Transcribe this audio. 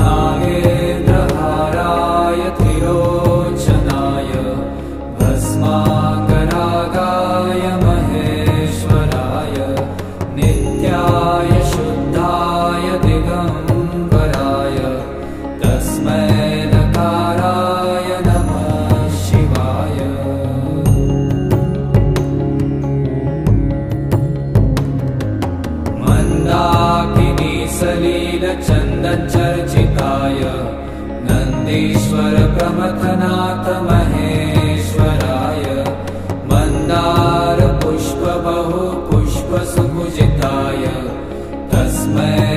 नागेन्द्रहाराय त्रिलोचनाय भस्माङ्गरागाय महेश्वराय नित्याय शुद्धाय दिगम्बराय तस्मै नकाराय नमः शिवाय। मन्दाकिनी सलीलचन्दनचर्चिताय नन्दीश्वर प्रमथनाथ महेश्वराय मन्दार पुष्प बहु पुष्प सुपूजिताय तस्मै